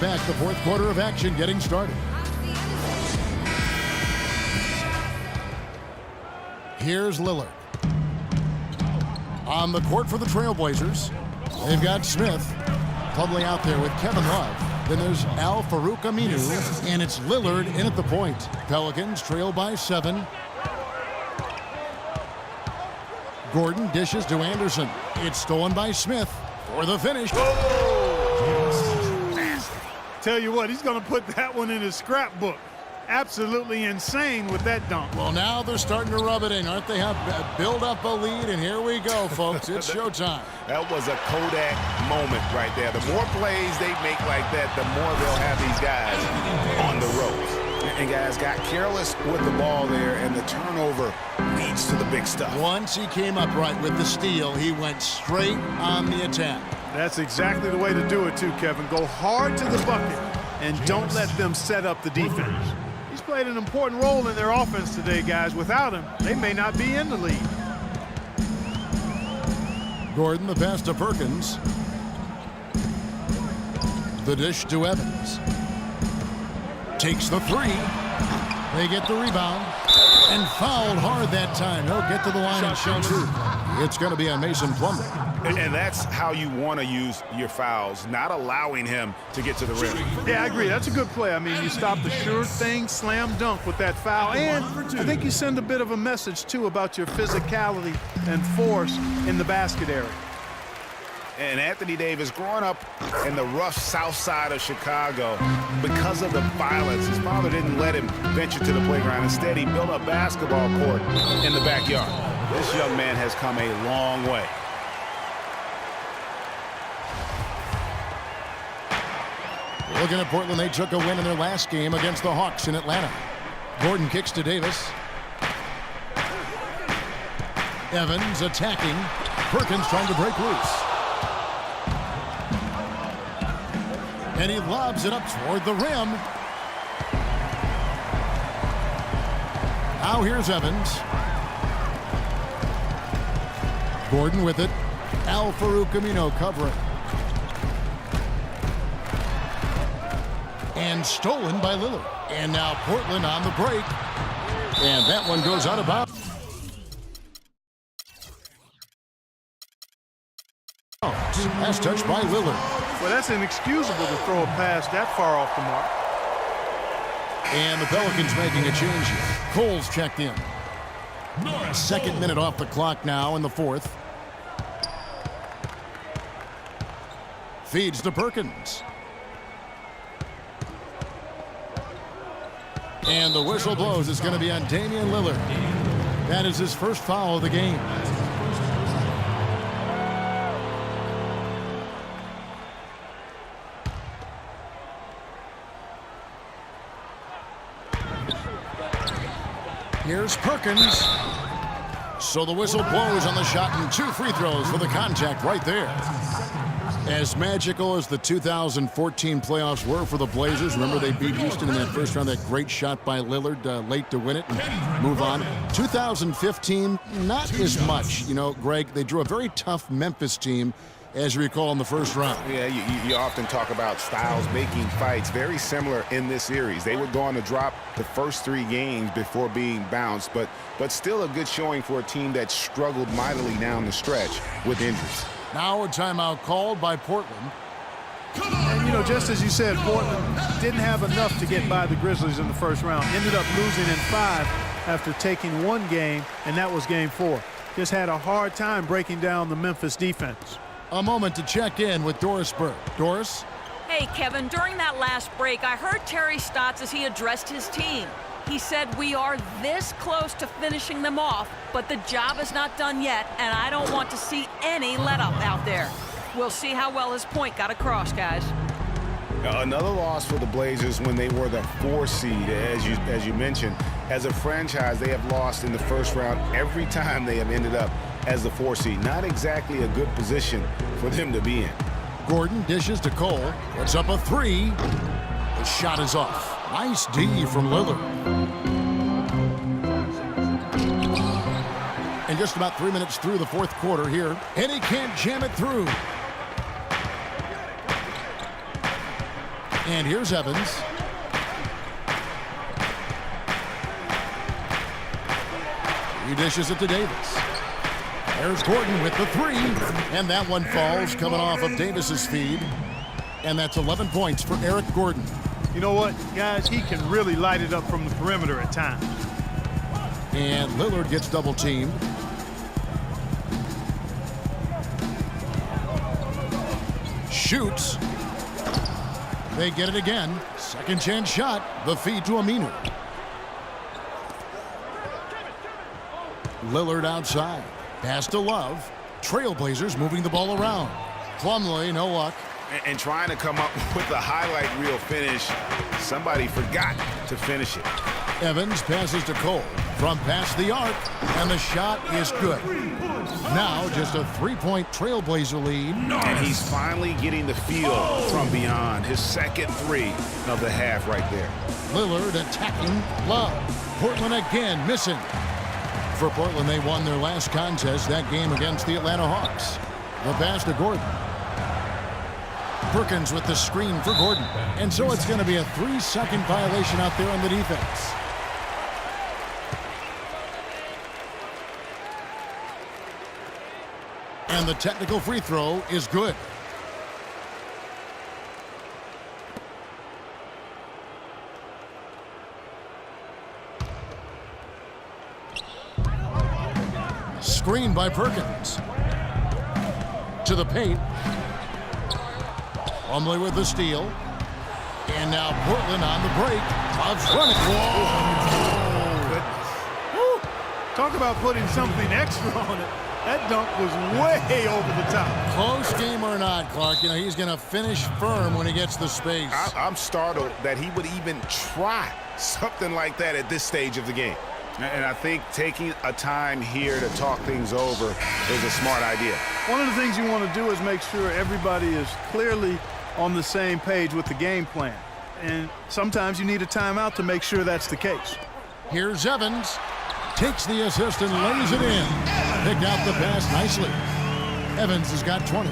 back. The fourth quarter of action getting started. Here's Lillard. On the court for the Trailblazers, they've got Smith. Plumlee out there with Kevin Love. Then there's Al-Farouq Aminu, and it's Lillard in at the point. Pelicans trail by 7. Gordon dishes to Anderson. It's stolen by Smith for the finish. Tell you what, he's going to put that one in his scrapbook. Absolutely insane with that dunk. Well, now they're starting to rub it in, aren't they? Have build up a lead, and here we go, folks. It's showtime. That was a Kodak moment right there. The more plays they make like that, the more they'll have these guys on the ropes. And guys got careless with the ball there, and the turnover leads to the big stuff. Once he came up right with the steal, he went straight on the attack. That's exactly the way to do it, too, Kevin. Go hard to the bucket, and don't let them set up the defense. He's played an important role in their offense today, guys. Without him, they may not be in the lead. Gordon, the pass to Perkins. The dish to Evans. Takes the three. They get the rebound. And fouled hard that time. He'll get to the line and shoot two. It's going to be on Mason Plumlee. And that's how you want to use your fouls, not allowing him to get to the rim. Yeah, I agree. That's a good play. I mean, you stop the sure thing slam dunk with that foul. And I think you send a bit of a message, too, about your physicality and force in the basket area. And Anthony Davis, growing up in the rough south side of Chicago, because of the violence, his father didn't let him venture to the playground. Instead, he built a basketball court in the backyard. This young man has come a long way. Looking at Portland, they took a win in their last game against the Hawks in Atlanta. Gordon kicks to Davis. Evans attacking. Perkins trying to break loose. And he lobs it up toward the rim. Now here's Evans. Gordon with it. Al-Farouq Aminu covering. And stolen by Lillard. And now Portland on the break. And that one goes out of bounds. Pass touched by Lillard. Well, that's inexcusable to throw a pass that far off the mark. And the Pelicans making a change here. Cole's checked in. Second minute off the clock now in the fourth. Feeds to Perkins. And the whistle blows. It's going to be on Damian Lillard. That is his first foul of the game. Here's Perkins. So the whistle blows on the shot and 2 free throws for the contact right there. As magical as the 2014 playoffs were for the Blazers, remember they beat Houston in that first round, that great shot by Lillard late to win it and move on. 2015, not as much. You know, Greg, they drew a very tough Memphis team, as you recall, in the first round. Yeah, you often talk about styles making fights. Very similar in this series. They would go on to drop the first 3 games before being bounced, but still a good showing for a team that struggled mightily down the stretch with injuries. Now a timeout called by Portland. And, you know, just as you said, Portland didn't have enough to get by the Grizzlies in the first round. Ended up losing in 5 after taking 1 game, and that was game 4. Just had a hard time breaking down the Memphis defense. A moment to check in with Doris Burke. Doris? Hey, Kevin, during that last break, I heard Terry Stotts as he addressed his team. He said, we are this close to finishing them off, but the job is not done yet, and I don't want to see any let-up out there. We'll see how well his point got across, guys. Another loss for the Blazers when they were the 4 seed, as you mentioned. As a franchise, they have lost in the first round every time they have ended up as the 4 seed. Not exactly a good position for them to be in. Gordon dishes to Cole. Puts up a 3. The shot is off. Nice D from Lillard. And just about 3 minutes through the fourth quarter here. And he can't jam it through. And here's Evans. He dishes it to Davis. There's Gordon with the three. And that one falls, coming off of Davis's feed. And that's 11 points for Eric Gordon. You know what, guys? He can really light it up from the perimeter at times. And Lillard gets double teamed. Shoots. They get it again. Second chance shot. The feed to Aminu. Lillard outside. Pass to Love. Trailblazers moving the ball around. Plumlee, no luck. And trying to come up with the highlight reel finish, somebody forgot to finish it. Evans passes to Cole from past the arc, and the shot is good. Now just a three-point Trailblazer lead. And he's finally getting the feel from beyond. His second three of the half right there. Lillard attacking Love. Portland again missing. For Portland, they won their last contest, that game against the Atlanta Hawks. The pass to Gordon. Perkins with the screen for Gordon. And so it's going to be a 3-second violation out there on the defense. And the technical free throw is good. Screen by Perkins. To the paint. Plumlee with the steal. And now Portland on the break. Love's running. Woo. Talk about putting something extra on it. That dunk was way over the top. Close game or not, Clark, you know, he's going to finish firm when he gets the space. I'm startled that he would even try something like that at this stage of the game. And I think taking a time here to talk things over is a smart idea. One of the things you want to do is make sure everybody is clearly on the same page with the game plan. And sometimes you need a timeout to make sure that's the case. Here's Evans. Takes the assist and lays it in. Picked out the pass nicely. Evans has got 20.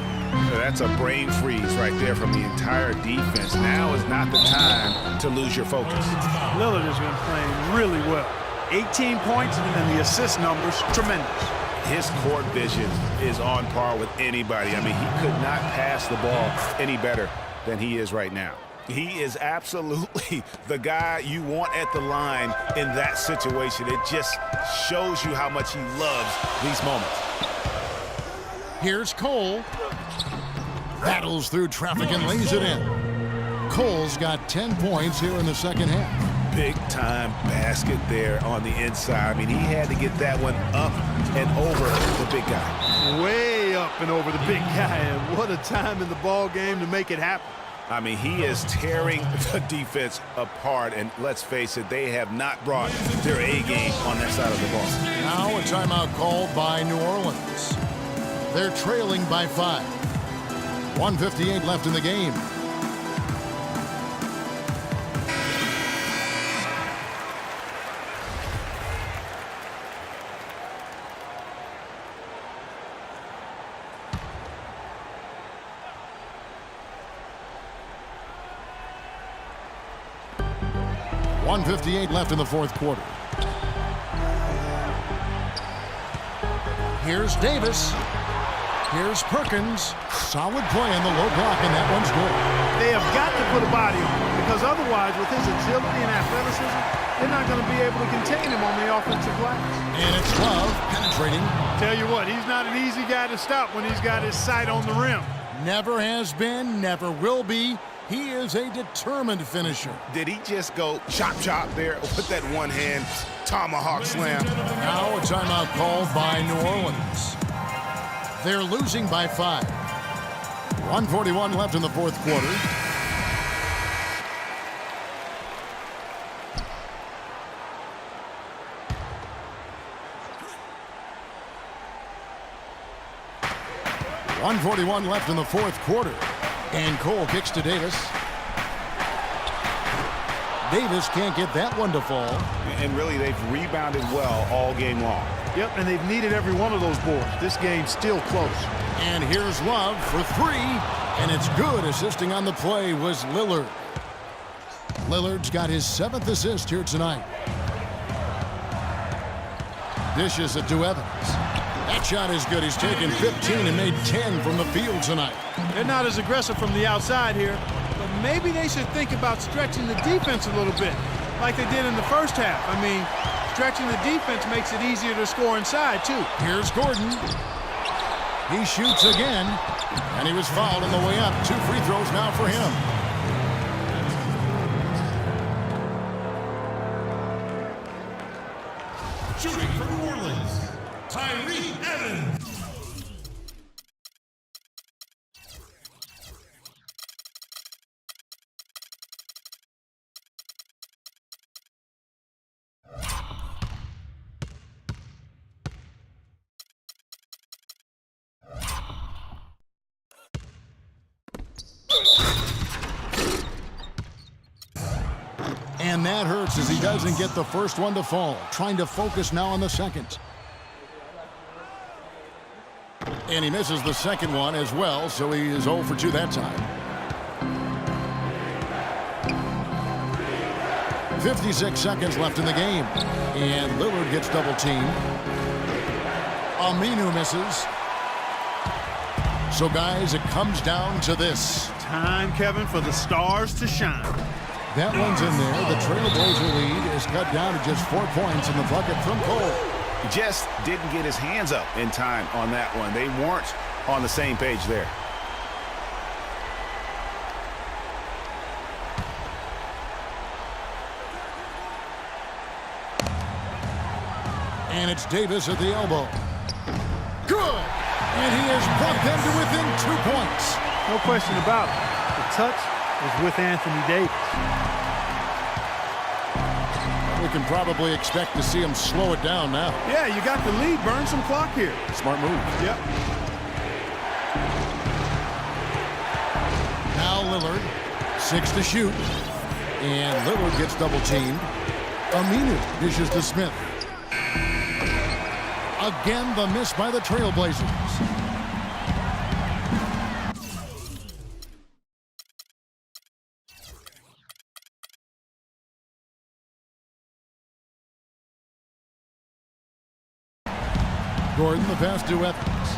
That's a brain freeze right there from the entire defense. Now is not the time to lose your focus. Lillard has been playing really well. 18 points and the assist numbers tremendous. His court vision is on par with anybody. I mean, he could not pass the ball any better than he is right now. He is absolutely the guy you want at the line in that situation. It just shows you how much he loves these moments. Here's Cole. Battles through traffic and lays it in. Cole's got 10 points here in the second half. Big-time basket there on the inside. I mean, he had to get that one up and over the big guy. Way up and over the big guy, and what a time in the ball game to make it happen. I mean, he is tearing the defense apart, and let's face it, they have not brought their A-game on that side of the ball. Now a timeout called by New Orleans. They're trailing by 5. 1:58 left in the game. .158 left in the fourth quarter. Here's Davis. Here's Perkins. Solid play on the low block, and that one's good. They have got to put a body on him, because otherwise, with his agility and athleticism, they're not going to be able to contain him on the offensive glass. And it's Love penetrating. Tell you what, he's not an easy guy to stop when he's got his sight on the rim. Never has been, never will be. He is a determined finisher. Did he just go chop there with that one-hand tomahawk slam? Now a timeout called by New Orleans. They're losing by 5. 1:41 left in the fourth quarter. .141 left in the fourth quarter. And Cole kicks to Davis. Davis can't get that one to fall. And really, they've rebounded well all game long. Yep, and they've needed every one of those boards. This game's still close. And here's Love for 3. And it's good. Assisting on the play was Lillard. Lillard's got his 7th assist here tonight. Dishes it to Evans. That shot is good. He's taken 15 and made 10 from the field tonight. They're not as aggressive from the outside here, but maybe they should think about stretching the defense a little bit, like they did in the first half. I mean, stretching the defense makes it easier to score inside, too. Here's Gordon. He shoots again, and he was fouled on the way up. 2 free throws now for him. Shooting for New Orleans, Tyree Evans. And that hurts as he doesn't get the first one to fall. Trying to focus now on the second. And he misses the second one as well, so he is 0 for 2 that time. 56 seconds left in the game. And Lillard gets double teamed. Aminu misses. So, guys, it comes down to this. Time, Kevin, for the stars to shine. That one's in there. The Trailblazer lead is cut down to just 4 points in the bucket from Cole. He just didn't get his hands up in time on that one. They weren't on the same page there. And it's Davis at the elbow. Good! And he has brought them to within 2 points. No question about it. The touch is with Anthony Davis. We can probably expect to see him slow it down now. Yeah, you got the lead. Burn some clock here. Smart move. Yep. Now Lillard, 6 to shoot. And Lillard gets double teamed. Aminu dishes to Smith. Again, the miss by the Trailblazers. Gordon, the pass to Evans.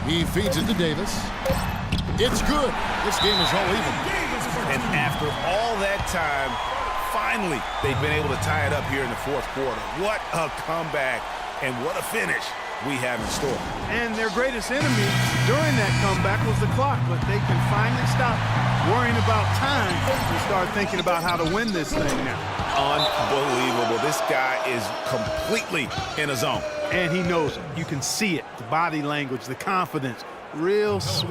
He feeds it to Davis. It's good. This game is all even. And after all that time, finally, they've been able to tie it up here in the fourth quarter. What a comeback and what a finish we have in store. And their greatest enemy during that comeback was the clock, but they can finally stop worrying about time and start thinking about how to win this thing now. Unbelievable. This guy is completely in a zone. And he knows it. You can see it. The body language, the confidence, real swag.